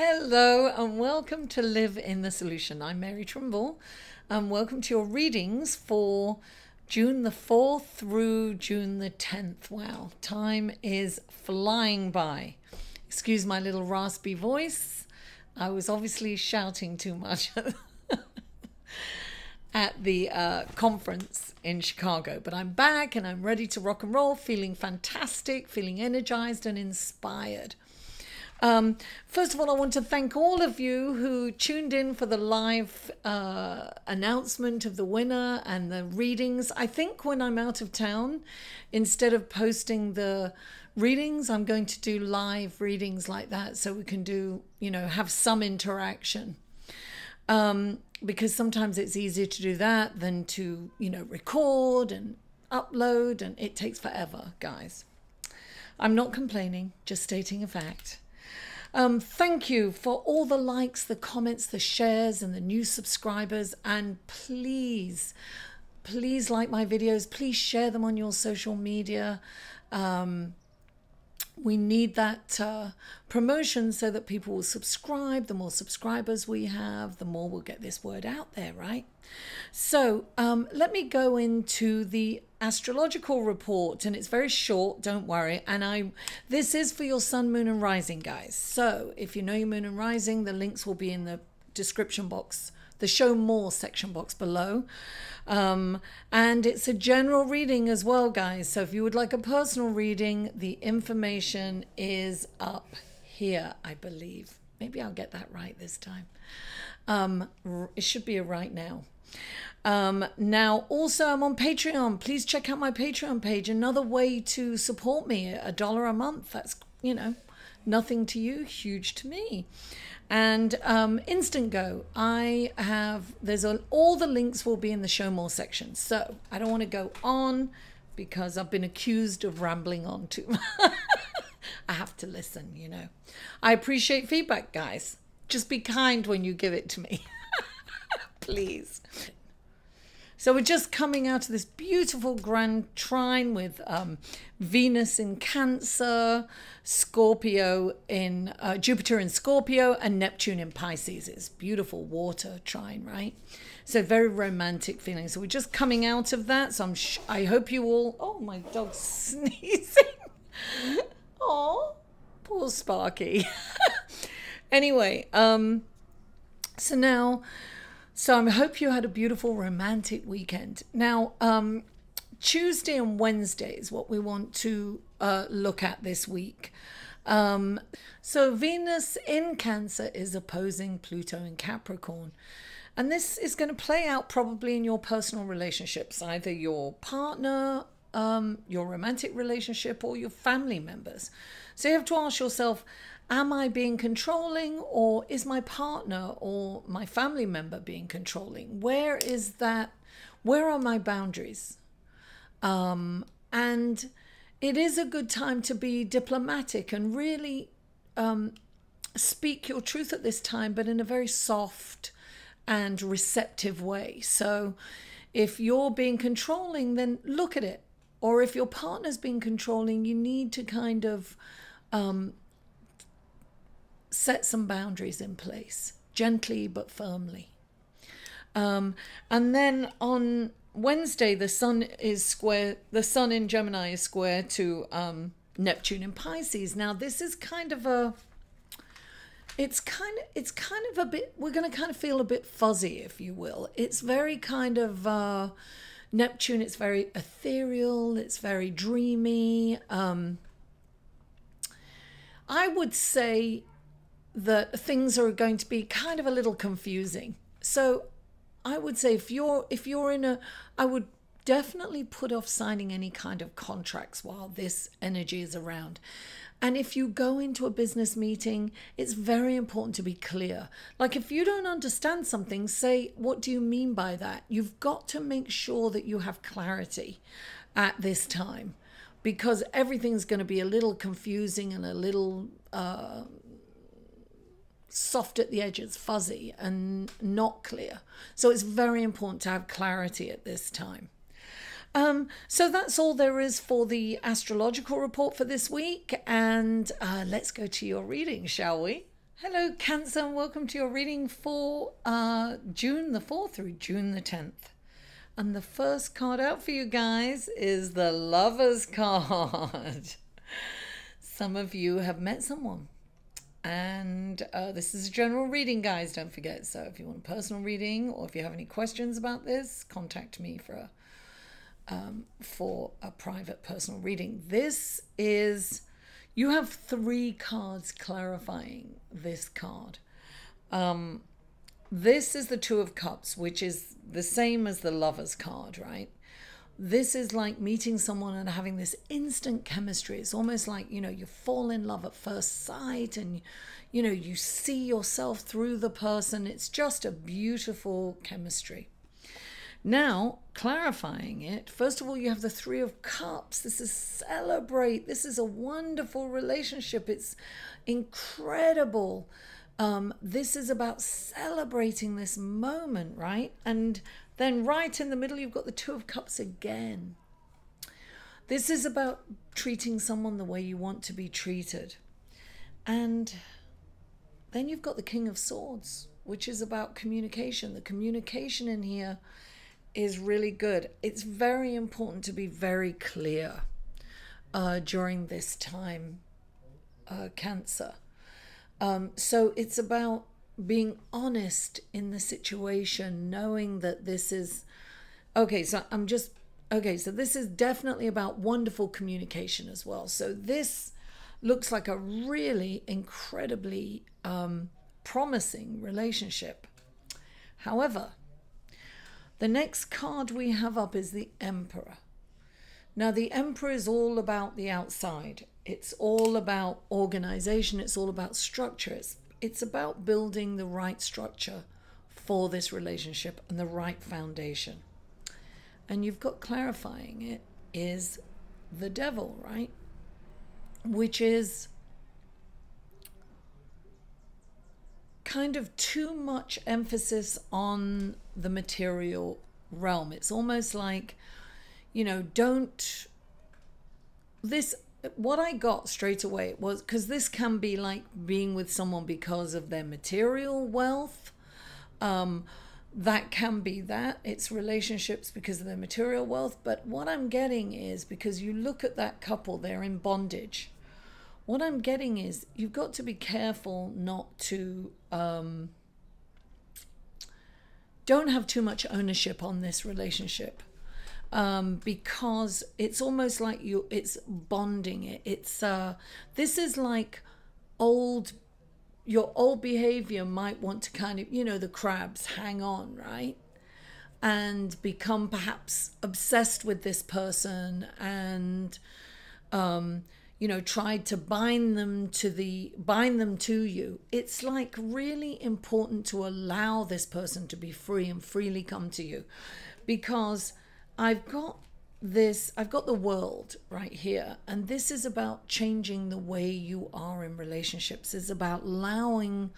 Hello and welcome to Live in the Solution. I'm Mary Trimble and welcome to your readings for June the 4th through June the 10th. Wow, time is flying by. Excuse my little raspy voice. I was obviously shouting too much at the conference in Chicago, but I'm back and I'm ready to rock and roll, feeling fantastic, feeling energized and inspired. First of all, I want to thank all of you who tuned in for the live announcement of the winner and the readings. I think when I'm out of town, instead of posting the readings, I'm going to do live readings like that so we can do, have some interaction. Because sometimes it's easier to do that than to, record and upload, and it takes forever, guys. I'm not complaining, just stating a fact. Thank you for all the likes, the comments, the shares, and the new subscribers. And please like my videos. Please share them on your social media. We need that promotion so that people will subscribe. The more subscribers we have, the more we'll get this word out there, right? So let me go into the astrological report, and it's very short, don't worry. And this is for your sun, moon and rising, guys. So if you know your moon and rising, the links will be in the description box, the show more section box below. And it's a general reading as well, guys. So if you would like a personal reading, the information is up here, I believe. Maybe I'll get that right this time. It should be a right now. Now also I'm on Patreon. Please check out my Patreon page. Another way to support me, $1 a month. That's, nothing to you, huge to me. And Instant Go, all the links will be in the show more section. So I don't want to go on because I've been accused of rambling on too much. I have to listen, I appreciate feedback, guys. Just be kind when you give it to me. Please. So we're just coming out of this beautiful grand trine with Venus in Cancer, Scorpio in Jupiter in Scorpio, and Neptune in Pisces. It's beautiful water trine, right? So very romantic feeling. So we're just coming out of that. So I hope you all. Oh, my dog's sneezing. Oh, poor Sparky. Anyway, So I hope you had a beautiful romantic weekend. Now, Tuesday and Wednesday is what we want to look at this week. So Venus in Cancer is opposing Pluto in Capricorn. And this is going to play out probably in your personal relationships, either your partner, your romantic relationship, or your family members. So you have to ask yourself, am I being controlling, or is my partner or my family member being controlling? Where are my boundaries? And it is a good time to be diplomatic and really speak your truth at this time, but in a very soft and receptive way. So if you're being controlling, then look at it. Or if your partner's being controlling, you need to kind of set some boundaries in place, gently but firmly. And then on Wednesday, the sun in Gemini is square to Neptune in Pisces. Now this is kind of a bit, we're going to kind of feel a bit fuzzy, if you will. It's very kind of Neptune, it's very ethereal, it's very dreamy. I would say that things are going to be kind of a little confusing. So I would say if you're I would definitely put off signing any kind of contracts while this energy is around. And if you go into a business meeting, it's very important to be clear. Like if you don't understand something, say, what do you mean by that? You've got to make sure that you have clarity at this time, because everything's going to be a little confusing and a little soft at the edges, fuzzy and not clear. So it's very important to have clarity at this time. So that's all there is for the astrological report for this week. And let's go to your reading, shall we? Hello, Cancer, and welcome to your reading for June the 4th through June the 10th. And the first card out for you guys is the Lover's card. Some of you have met someone. And this is a general reading, guys, don't forget. So if you want a personal reading or if you have any questions about this, contact me for a private personal reading. This is... You have 3 cards clarifying this card. This is the Two of Cups, which is the same as the Lover's card, right? This is like meeting someone and having this instant chemistry. It's almost like, you fall in love at first sight and, you see yourself through the person. It's just a beautiful chemistry. Now, clarifying it, first of all, you have the Three of Cups. This is celebrate. This is a wonderful relationship. It's incredible. This is about celebrating this moment, right? And then right in the middle, you've got the Two of Cups again. This is about treating someone the way you want to be treated. And then you've got the King of Swords, which is about communication. The communication in here is really good. It's very important to be very clear during this time, Cancer. So it's about being honest in the situation, knowing that this is... Okay, so this is definitely about wonderful communication as well. So this looks like a really incredibly promising relationship. However, the next card we have up is the Emperor. Now, the Emperor is all about the outside. It's all about organization. It's all about structure. It's about building the right structure for this relationship and the right foundation. And you've got clarifying it is the Devil, right? Which is kind of too much emphasis on the material realm. It's almost like, what I got straight away was, because this can be like being with someone because of their material wealth. That can be that. It's relationships because of their material wealth. But what I'm getting is, because you look at that couple, they're in bondage. What I'm getting is you've got to be careful not to, don't have too much ownership on this relationship, because it's almost like it's bonding it. It's, this is like your old behavior might want to kind of, the crabs hang on, right? And become perhaps obsessed with this person and, tried to bind them to you. It's like really important to allow this person to be free and freely come to you, because I've got the World right here, and this is about changing the way you are in relationships. It's about allowing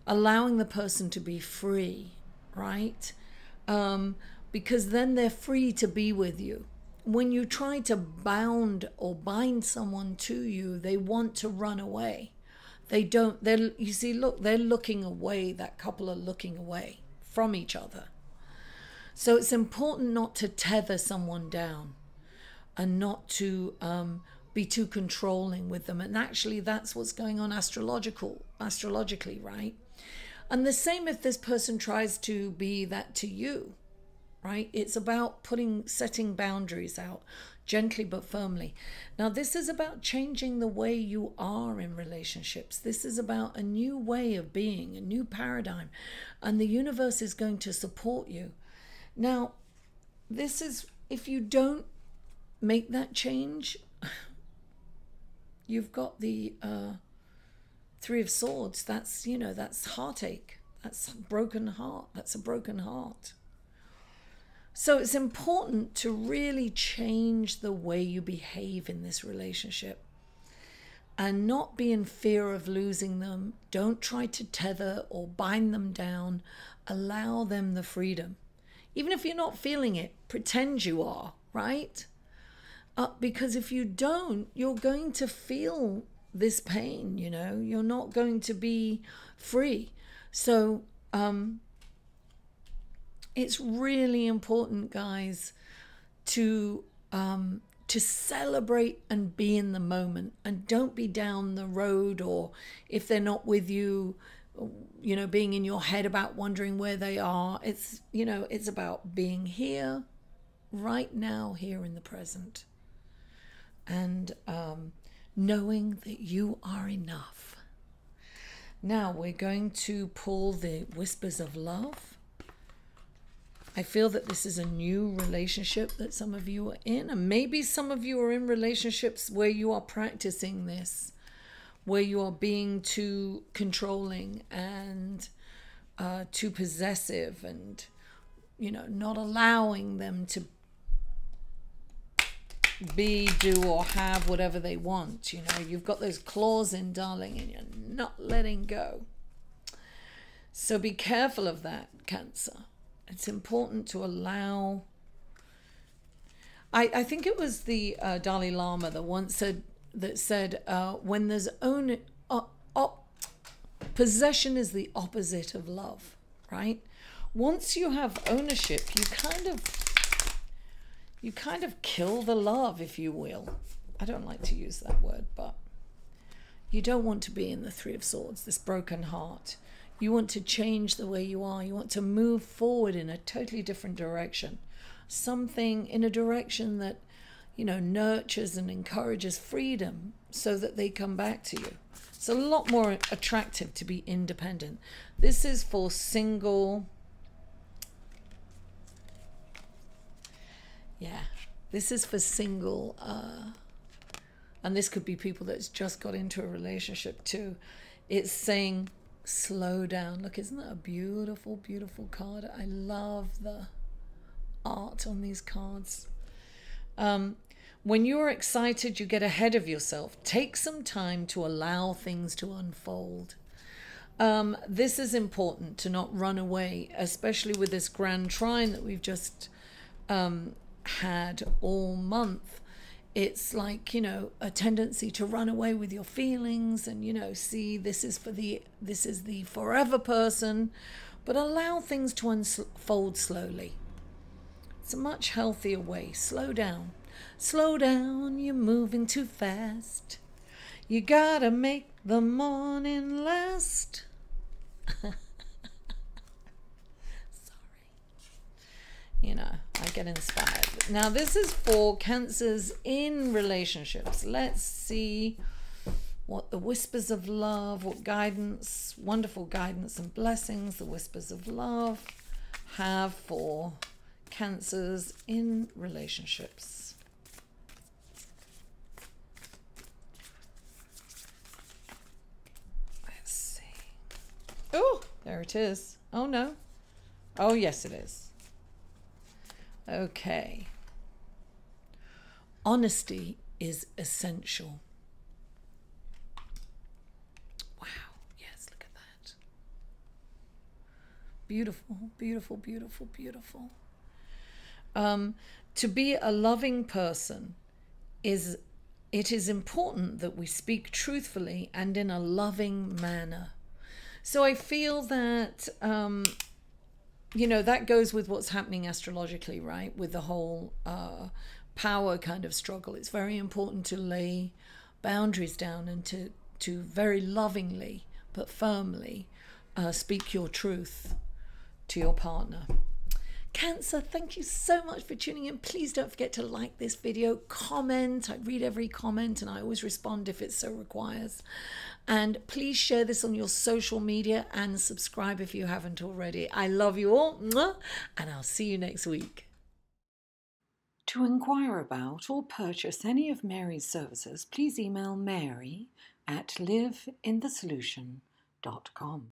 the person to be free, right? Because then they're free to be with you. When you try to bound or bind someone to you, they want to run away. They don't. They're looking away. That couple are looking away from each other. So it's important not to tether someone down and not to be too controlling with them. And actually, that's what's going on astrologically, right? And the same if this person tries to be that to you. Right? It's about setting boundaries out gently but firmly. Now, this is about changing the way you are in relationships. This is about a new way of being, a new paradigm, and the universe is going to support you. Now, this is, if you don't make that change, you've got the Three of Swords. That's, that's heartache. That's a broken heart. That's a broken heart. So it's important to really change the way you behave in this relationship and not be in fear of losing them. Don't try to tether or bind them down. Allow them the freedom. Even if you're not feeling it, pretend you are, right? Because if you don't, you're going to feel this pain, you know, you're not going to be free. So it's really important, guys, to celebrate and be in the moment, and don't be down the road, or if they're not with you, you know, being in your head about wondering where they are. It's, you know, it's about being here right now, here in the present, and knowing that you are enough. Now we're going to pull the Whispers of Love. I feel that this is a new relationship that some of you are in, and maybe some of you are in relationships where you are practicing this, where you are being too controlling and too possessive, and, you know, not allowing them to be, do, or have whatever they want. You know, you've got those claws in, darling, and you're not letting go. So be careful of that, Cancer. It's important to allow. I think it was the Dalai Lama that once said, when there's possession is the opposite of love, right? Once you have ownership, you kind of kill the love, if you will. I don't like to use that word, but you don't want to be in the Three of Swords, this broken heart. You want to change the way you are. You want to move forward in a totally different direction. Something in a direction that, you know, nurtures and encourages freedom so that they come back to you. It's a lot more attractive to be independent. This is for single. Yeah, this is for single. And this could be people that's just got into a relationship too. It's saying, slow down. Look, isn't that a beautiful, beautiful card? I love the art on these cards. When you're excited, you get ahead of yourself. Take some time to allow things to unfold. This is important, to not run away, especially with this grand trine that we've just had all month. It's like, you know, a tendency to run away with your feelings and, you know, see, this is the forever person, but allow things to unfold slowly. It's a much healthier way. Slow down. Slow down, you're moving too fast. You gotta make the morning last. You know, I get inspired. Now, this is for Cancers in relationships. Let's see what the Whispers of Love, what guidance, wonderful guidance and blessings the Whispers of Love have for Cancers in relationships. Let's see. Oh, there it is. Oh, no. Oh, yes, it is. Okay. Honesty is essential. Wow. Yes, look at that. Beautiful, beautiful, beautiful, beautiful. To be a loving person it is important that we speak truthfully and in a loving manner. So I feel that you know, that goes with what's happening astrologically, right? With the whole power kind of struggle. It's very important to lay boundaries down and to very lovingly but firmly speak your truth to your partner. Cancer, thank you so much for tuning in. Please don't forget to like this video, comment. I read every comment and I always respond if it so requires. And please share this on your social media and subscribe if you haven't already. I love you all, and I'll see you next week. To inquire about or purchase any of Mary's services, please email Mary at liveinthesolution.com.